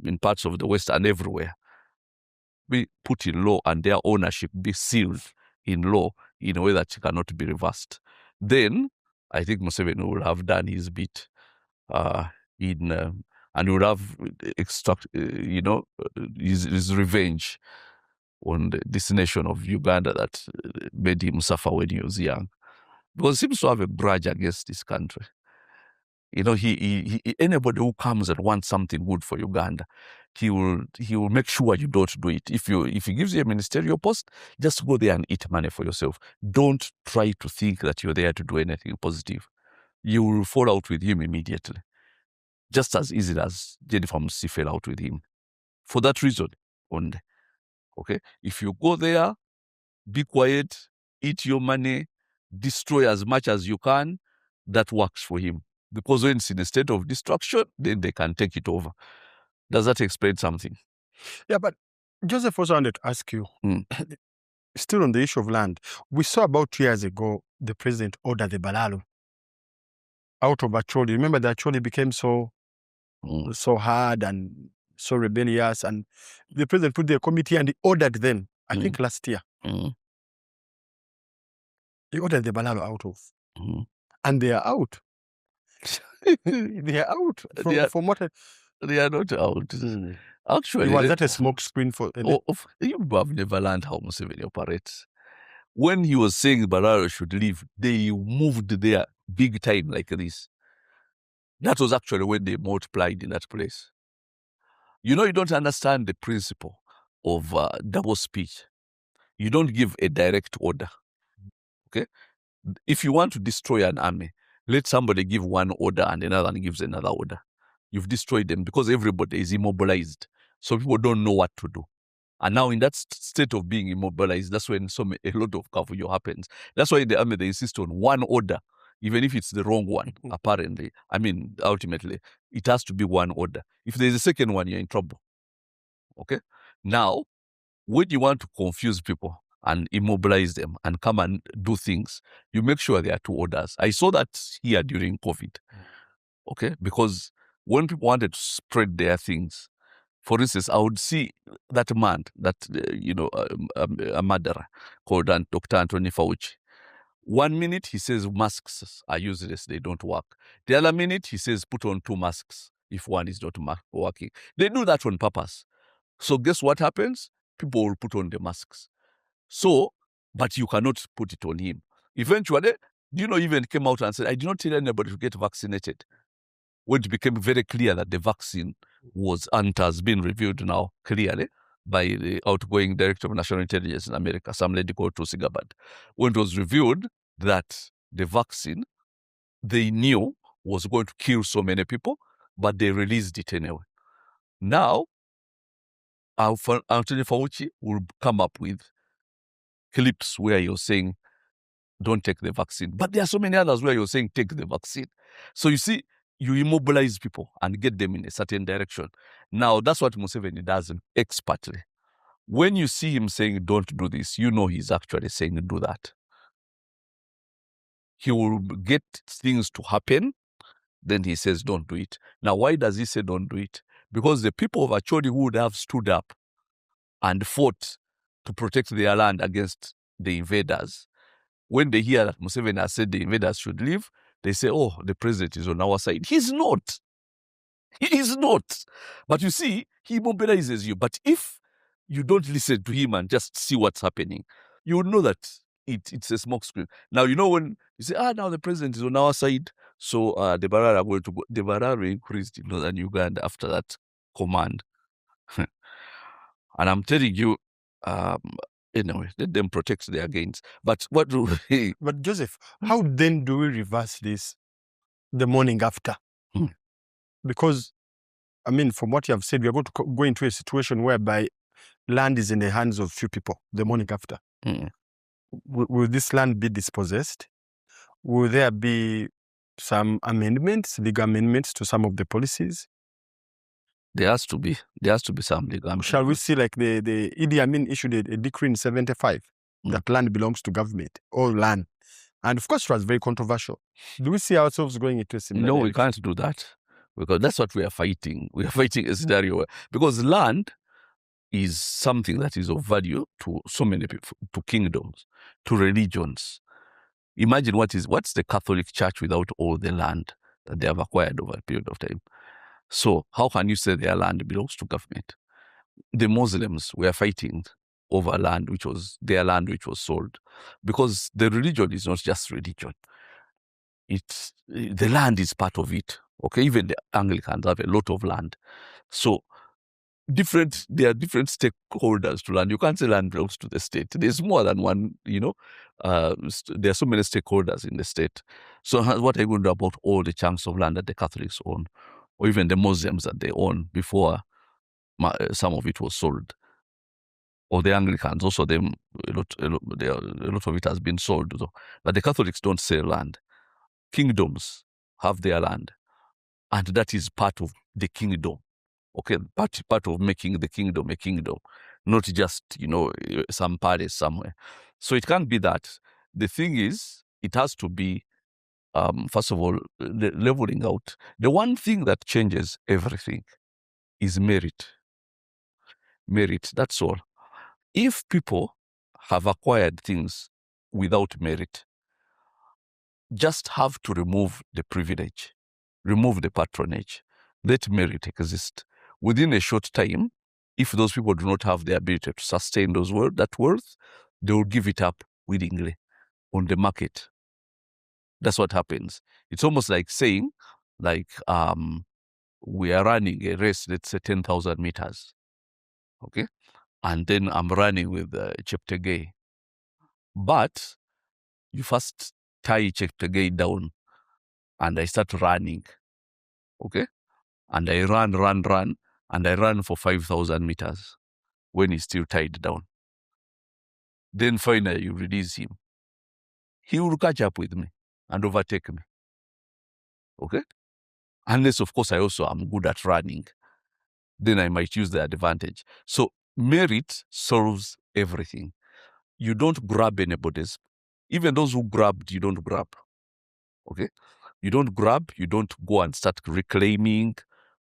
in parts of the west and everywhere, be put in law and their ownership be sealed in law in a way that cannot be reversed. Then I think Museveni will have done his bit and will have his revenge on this nation of Uganda that made him suffer when he was young. Because he seems to have a grudge against this country. He anybody who comes and wants something good for Uganda, he will make sure you don't do it. If he gives you a ministerial post, just go there and eat money for yourself. Don't try to think that you're there to do anything positive. You will fall out with him immediately. Just as easy as Jennifer Musi fell out with him. For that reason only. Okay? If you go there, be quiet, eat your money, destroy as much as you can, that works for him. Because when it's in a state of destruction, then they can take it over. Does that explain something? Yeah, but Joseph also wanted to ask you, still on the issue of land, we saw about 2 years ago, the president ordered the Balalo out of Acholi. Remember that Acholi became so hard and so rebellious, and the president put the committee and he ordered them, I think last year. He ordered the Balalo out of. And they are out. They are out. From what they are not out. Actually, was that a smoke screen for you have never learned how Museveni operates. When he was saying Balalo should leave, they moved there big time like this. That was actually when they multiplied in that place. You don't understand the principle of double speech. You don't give a direct order. Okay? If you want to destroy an army, let somebody give one order and another one gives another order. You've destroyed them because everybody is immobilized. So people don't know what to do. And now in that state of being immobilized, that's when a lot of kavuyo happens. That's why in the army they insist on one order, even if it's the wrong one, apparently. I mean, ultimately, it has to be one order. If there's a second one, you're in trouble. Okay? Now, when you want to confuse people and immobilize them and come and do things, you make sure there are two orders. I saw that here during COVID. Okay? Because when people wanted to spread their things, for instance, I would see that man, a murderer called Dr. Anthony Fauci. 1 minute he says masks are useless, they don't work. The other minute he says put on 2 masks if one is not working. They do that on purpose. So guess what happens? People will put on the masks. So, but you cannot put it on him. Eventually, even came out and said, I did not tell anybody to get vaccinated. When it became very clear that the vaccine was and has been reviewed now clearly by the outgoing Director of National Intelligence in America, some lady called Tulsi Gabbard. When it was revealed that the vaccine they knew was going to kill so many people, but they released it anyway. Now, Anthony Fauci will come up with clips where you're saying, don't take the vaccine. But there are so many others where you're saying, take the vaccine. So you see, you immobilize people and get them in a certain direction. Now, that's what Museveni does expertly. When you see him saying, don't do this, he's actually saying, do that. he will get things to happen, then he says, don't do it. Now, why does he say don't do it? Because the people of Acholi who would have stood up and fought to protect their land against the invaders, when they hear that Museveni has said the invaders should leave, they say, oh, the president is on our side. He's not. He is not. But you see, he mobilizes you. But if you don't listen to him and just see what's happening, you will know that it's a smokescreen. Now, you know, when you say, now the president is on our side, so the Barara are going to go. The Barara increased in northern Uganda after that command. And I'm telling you, anyway, let them protect their gains. But what do we... But Joseph, how then do we reverse this the morning after? Because, I mean, from what you have said, we are going to go into a situation whereby land is in the hands of few people the morning after. Will this land be dispossessed? Will there be some amendments, legal amendments to some of the policies? There has to be some legal amendments. Shall we see like the Idi Amin issued a decree in 75 that land belongs to government, all land. And of course, it was very controversial. Do we see ourselves going into a similar No, direction? we can't do that. Because that's what we are fighting. We are fighting a scenario because land is something that is of value to so many people, to kingdoms, to religions. Imagine what's the Catholic Church without all the land that they have acquired over a period of time. So how can you say their land belongs to government? The Muslims were fighting over land, which was their land, which was sold, because the religion is not just religion. The land is part of it. Okay, even the Anglicans have a lot of land. So there are different stakeholders to land. You can't say land belongs to the state. There's more than one, there are so many stakeholders in the state. So what are you going to do about all the chunks of land that the Catholics own, or even the Muslims that they own before some of it was sold? Or the Anglicans, also a lot of it has been sold. But the Catholics don't sell land. Kingdoms have their land, and that is part of the kingdom. Okay, part of making the kingdom a kingdom, not just some palace somewhere. So it can't be that. The thing is, it has to be first of all leveling out. The one thing that changes everything is merit. Merit. That's all. If people have acquired things without merit, just have to remove the privilege, remove the patronage, let merit exist. Within a short time, if those people do not have the ability to sustain that worth, they will give it up willingly on the market. That's what happens. It's almost like saying, we are running a race, let's say 10,000 meters, okay? And then I'm running with Cheptegei. But you first tie Cheptegei down, and I start running, okay? And I run, and I run for 5,000 meters when he's still tied down. Then finally you release him. He will catch up with me and overtake me, okay? Unless, of course, I also am good at running. Then I might use the advantage. So merit solves everything. You don't grab anybody's. Even those who grabbed, you don't grab, okay? You don't grab, you don't go and start reclaiming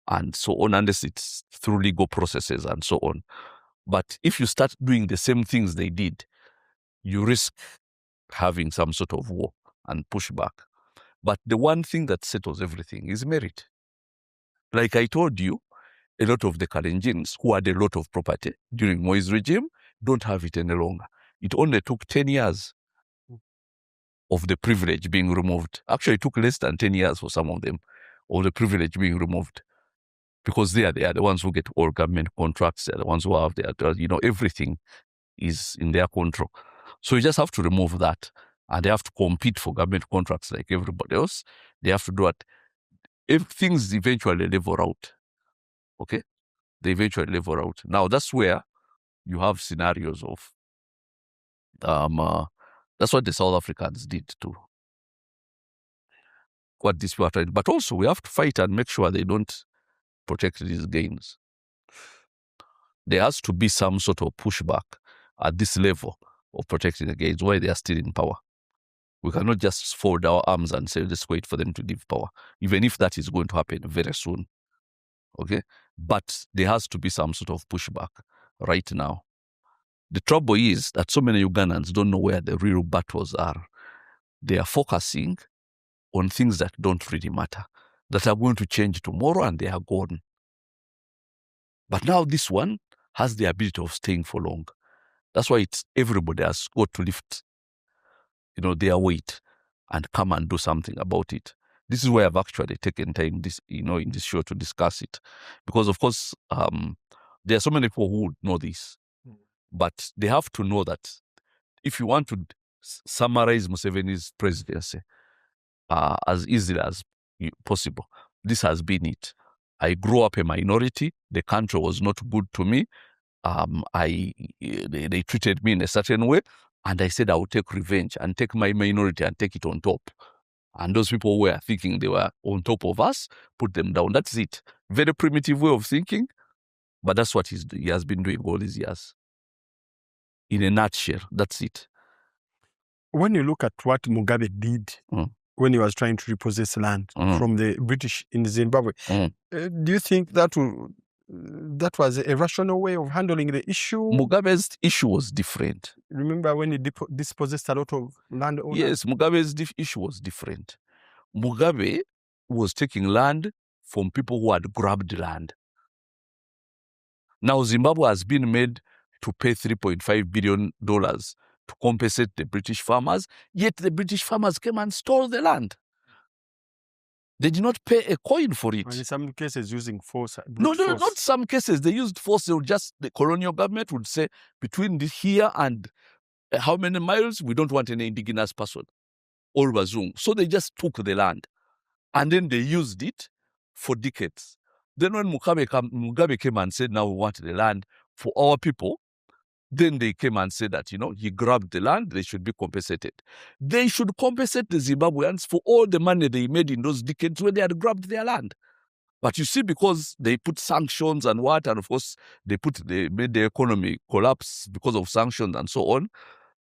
and so on, unless it's through legal processes and so on. But if you start doing the same things they did, you risk having some sort of war and pushback. But the one thing that settles everything is merit. Like I told you, a lot of the Kalenjins who had a lot of property during Moi's regime don't have it any longer. It only took 10 years of the privilege being removed. Actually, it took less than 10 years for some of them of the privilege being removed. Because they are the ones who get all government contracts. They're the ones who have everything is in their control. So you just have to remove that. And they have to compete for government contracts like everybody else. They have to do it. If things eventually level out, okay? They eventually level out. Now, that's where you have scenarios of, that's what the South Africans did too. What these people are trying. But also, we have to fight and make sure they don't protect these gains. There has to be some sort of pushback at this level of protecting the gains while they are still in power. We cannot just fold our arms and say, let's wait for them to leave power, even if that is going to happen very soon. Okay? But there has to be some sort of pushback right now. The trouble is that so many Ugandans don't know where the real battles are. They are focusing on things that don't really matter, that are going to change tomorrow, and they are gone. But now this one has the ability of staying for long. That's why everybody has got to lift, their weight and come and do something about it. This is why I've actually taken time in this show to discuss it, because of course there are so many people who would know this, but they have to know that if you want to summarize Museveni's presidency as easily as possible, this has been it. I grew up a minority. The country was not good to me. They treated me in a certain way, and I said I would take revenge and take my minority and take it on top. And those people who were thinking they were on top of us, put them down. That's it. Very primitive way of thinking, but that's what he has been doing all these years. In a nutshell, that's it. When you look at what Mugabe did when he was trying to repossess land from the British in Zimbabwe, do you think that was a rational way of handling the issue? Mugabe's issue was different. Remember when he dispossessed a lot of landowners? Yes, Mugabe's issue was different. Mugabe was taking land from people who had grabbed land. Now Zimbabwe has been made to pay $3.5 billion to compensate the British farmers, yet the British farmers came and stole the land. They did not pay a coin for it. And in some cases using force. No, not some cases. They used force. They would the colonial government would say, between here and how many miles, we don't want any indigenous person or Bazung. So they just took the land. And then they used it for decades. Then when Mugabe came and said, now we want the land for our people, then they came and said that, he grabbed the land, they should be compensated. They should compensate the Zimbabweans for all the money they made in those decades when they had grabbed their land. But you see, because they put sanctions and what, and of course they made the economy collapse because of sanctions and so on,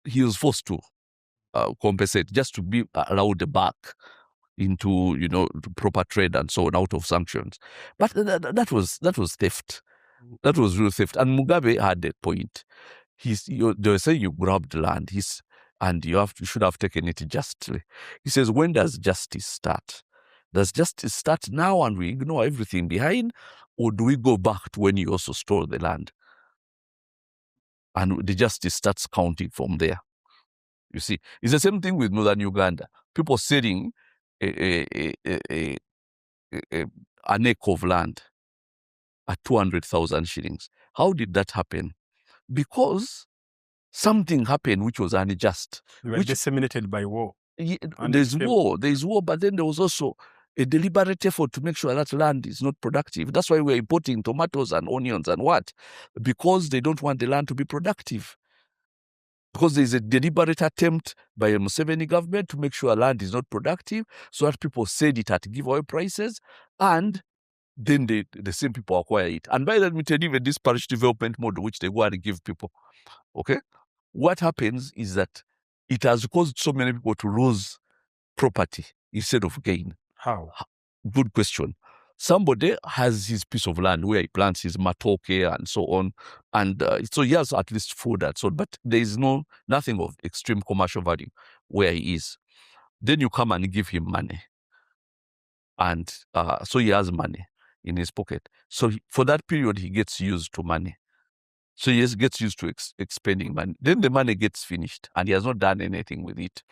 he was forced to compensate just to be allowed back into, proper trade and so on out of sanctions. But that was theft. That was real theft. And Mugabe had a point. They were saying you grabbed land, and you should have taken it justly. He says, when does justice start? Does justice start now and we ignore everything behind, or do we go back to when you also stole the land? And the justice starts counting from there. You see, it's the same thing with northern Uganda. People selling an acre of land at 200,000 shillings. How did that happen? Because something happened which was unjust. They were disseminated by war. There's war, but then there was also a deliberate effort to make sure that land is not productive. That's why we're importing tomatoes and onions and what? Because they don't want the land to be productive. Because there's a deliberate attempt by a Museveni government to make sure land is not productive, so that people sell it at giveaway prices, and then the same people acquire it. And by that, we tell even this parish development model, which they go and give people, okay? What happens is that it has caused so many people to lose property instead of gain. How? Good question. Somebody has his piece of land where he plants his matoke and so on, and so he has at least food and so on, but there is nothing of extreme commercial value where he is. Then you come and give him money, and so he has money in his pocket. So for that period, he gets used to money. So he gets used to expending money. Then the money gets finished, and he has not done anything with it.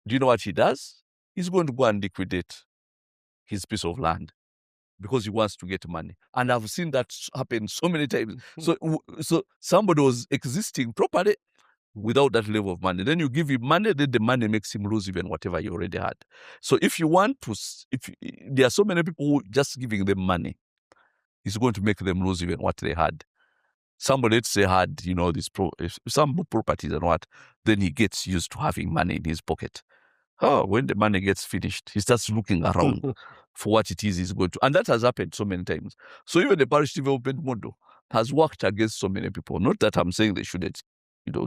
Do you know what he does? He's going to go and liquidate his piece of land because he wants to get money. And I've seen that happen so many times. So somebody was existing properly without that level of money. Then you give him money, then the money makes him lose even whatever he already had. So if you want to, there are so many people who just giving them money is going to make them lose even what they had. Somebody, let's say, had, some properties and what, then he gets used to having money in his pocket. Oh, when the money gets finished, he starts looking around for what it is he's going to. And that has happened so many times. So even the parish development model has worked against so many people. Not that I'm saying they shouldn't,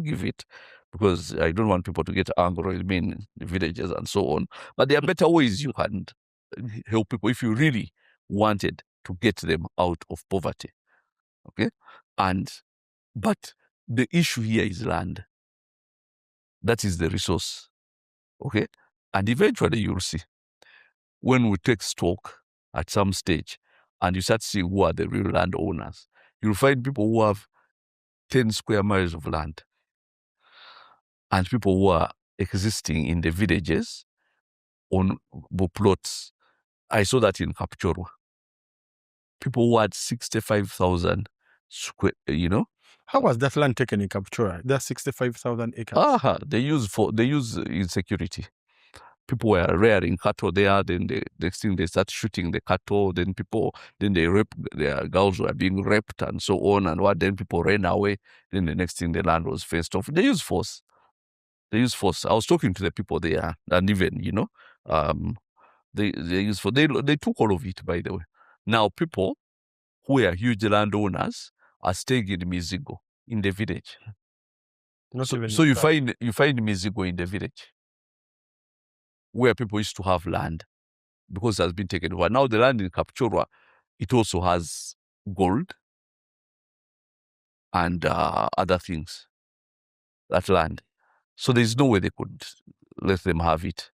give it. because I don't want people to get angry with me in the villages and so on. But there are better ways you can help people if you really wanted to get them out of poverty. Okay? But the issue here is land. That is the resource. Okay? And eventually you'll see, when we take stock at some stage and you start seeing who are the real landowners, you'll find people who have 10 square miles of land and people who are existing in the villages on plots. I saw that in Kapchorwa. People who had 65,000 square, How was that land taken in Kapchorwa? That's 65,000 acres. They use insecurity. People were rearing cattle there, then the next thing they start shooting the cattle, then they rape, their girls were being raped and so on and what, then people ran away, then the next thing the land was fenced off. They use force. I was talking to the people there, and even, they use force. They took all of it, by the way. Now people who are huge landowners are staying in Mizigo, in the village. So you find Mizigo in the village, where people used to have land, because it has been taken over. Now the land in Kapchorwa, it also has gold and other things, that land. So there's no way they could let them have it.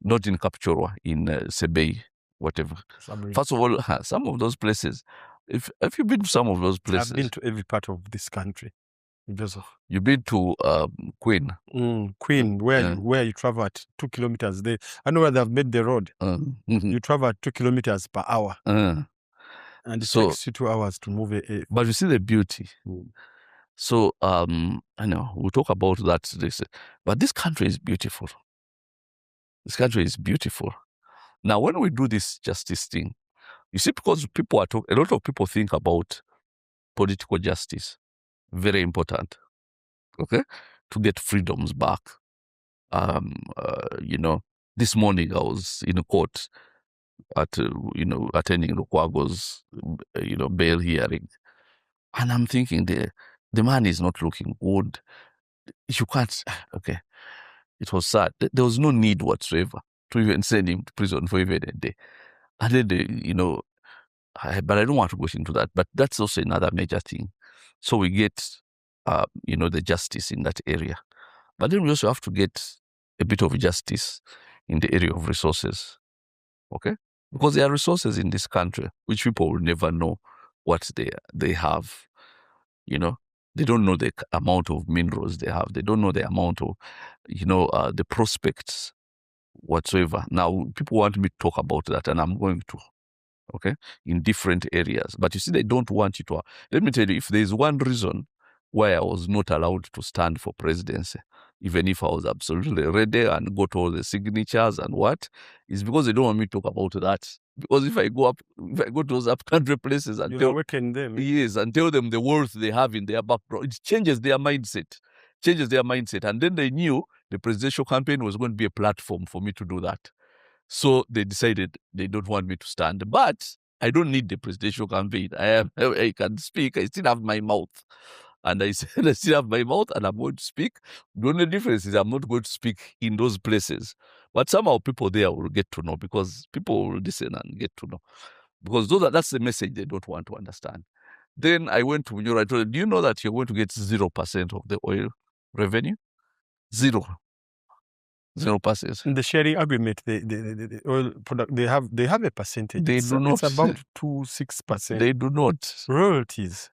Not in Kapchorwa, in Sebei, whatever. First of all, some of those places, if you've been to some of those places. I've been to every part of this country, Joseph. You've been to Queen. Queen, where you travel at 2 kilometers. I know where they've made the road. You travel at 2 kilometers per hour. And it takes you 2 hours to move it. But you see the beauty. So, I know, we'll talk about that. But this country is beautiful. This country is beautiful. Now, when we do this justice thing, you see, because a lot of people think about political justice, very important, okay, to get freedoms back. This morning I was in a court at, attending Lukwago's, bail hearing, and I'm thinking the man is not looking good. You can't, okay. It was sad. There was no need whatsoever to even send him to prison for even a day. And then, but I don't want to go into that. But that's also another major thing. So we get, the justice in that area. But then we also have to get a bit of justice in the area of resources. Okay? Because there are resources in this country which people will never know what they have. They don't know the amount of minerals they have. They don't know the amount of, the prospects whatsoever. Now, people want me to talk about that, and I'm going to, okay, in different areas. But you see, they don't want you to. Let me tell you, if there's one reason why I was not allowed to stand for presidency, even if I was absolutely ready and got all the signatures and what, is because they don't want me to talk about that. Because if I go to those up-country places and awaken them. Yes, and tell them the worth they have in their background, it changes their mindset. And then they knew the presidential campaign was going to be a platform for me to do that. So they decided they don't want me to stand. But I don't need the presidential campaign. I can speak. I still have my mouth. And I said, I still have my mouth and I'm going to speak. The only difference is I'm not going to speak in those places. But somehow people there will get to know, because people will listen and get to know. Because that's the message they don't want to understand. Then I went to Munyora. I told them, do you know that you're going to get 0% of the oil revenue? 0%. In the sharing agreement, the oil product, they have a percentage. They do not. It's about 2-6%. They do not. Royalties.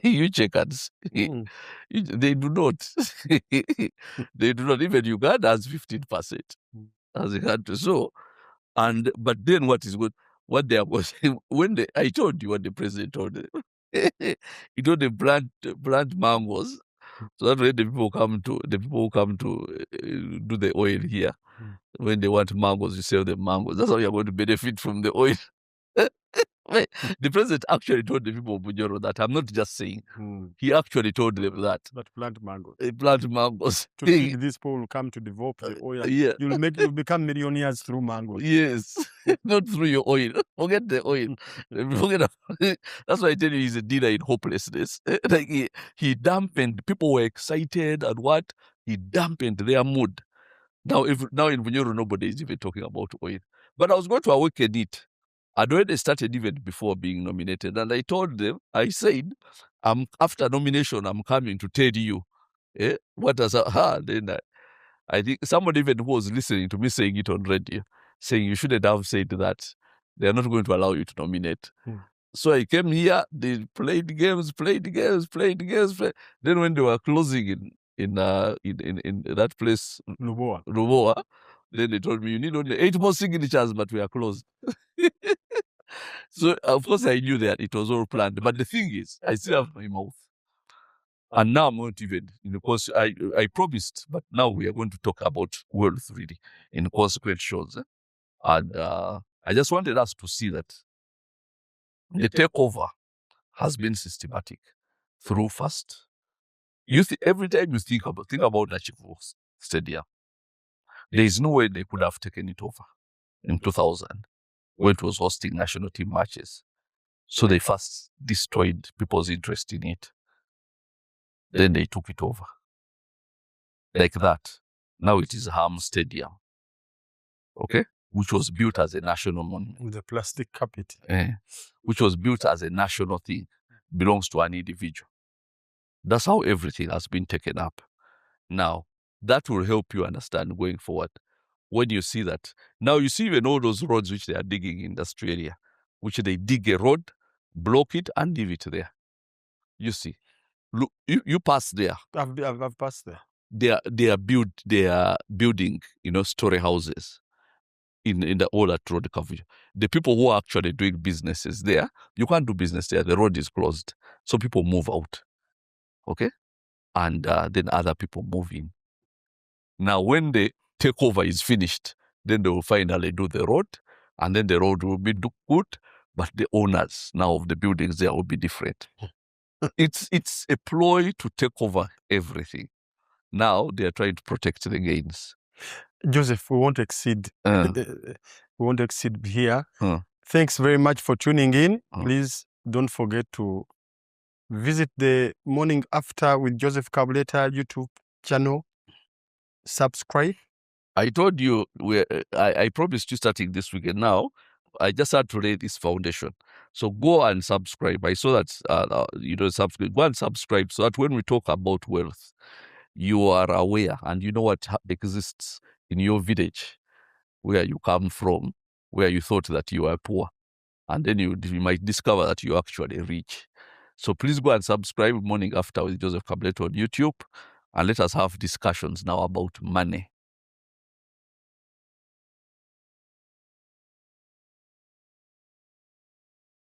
You check and see. They do not. They do not. Even Uganda has 15% as a country. So, but then what is good? What they are saying, I told you what the president told them. He told them plant mangoes, so that when the people come to do the oil here, when they want mangoes, you sell them mangoes. That's how you're going to benefit from the oil. The president actually told the people of Bunyoro that I'm not just saying. He actually told them that. But plant mangoes. Plant mangoes. To feed these people who come to develop the oil. Yeah. You'll become millionaires through mangoes. Yes. Not through your oil. Forget the oil. That's why I tell you he's a dealer in hopelessness. Like he dampened. People were excited and what? He dampened their mood. Now in Bunyoro, nobody is even talking about oil. But I was going to awaken it. I'd already started even before being nominated. And I told them, I said, after nomination, I'm coming to tell you what has then I think somebody even who was listening to me saying it on radio, saying you shouldn't have said that. They're not going to allow you to nominate. So I came here, they played games. Then when they were closing in that place, Luboa, then they told me, you need only 8 more signatures, but we are closed. So, of course, I knew that it was all planned. But the thing is, I still have my mouth. And now I'm not even, because I promised, but now we are going to talk about wealth really in consequent shows. And I just wanted us to see that the takeover has been systematic through first. Every time you think about Nachivo Stadium, there is no way they could have taken it over in 2000 when it was hosting national team matches. So they first destroyed people's interest in it. Then they took it over. Like that. Now it is Ham Stadium. Okay? Which was built as a national monument. With a plastic carpet. Which was built as a national thing. Belongs to an individual. That's how everything has been taken up. Now, that will help you understand going forward. When you see that. Now you see even all those roads which they are digging in industry area, which they dig a road, block it, and leave it there. You see. Look, you pass there. I've passed there. They are building, story houses in the old road coverage. The people who are actually doing businesses there, you can't do business there. The road is closed. So people move out. Okay? And then other people move in. Now, when the takeover is finished, then they will finally do the road, and then the road will be good, but the owners now of the buildings there will be different. It's a ploy to take over everything. Now they are trying to protect the gains. Joseph, we won't exceed. We won't exceed here. Thanks very much for tuning in. Please don't forget to visit the Morning After with Joseph Kabuleta YouTube channel. Subscribe. I told you, I promised you starting this weekend. Now, I just had to lay this foundation. So go and subscribe. I saw that, subscribe. Go and subscribe so that when we talk about wealth, you are aware and you know what exists in your village, where you come from, where you thought that you were poor. And then you might discover that you're actually rich. So please go and subscribe Morning After with Joseph Kabuleta on YouTube. And let us have discussions now about money.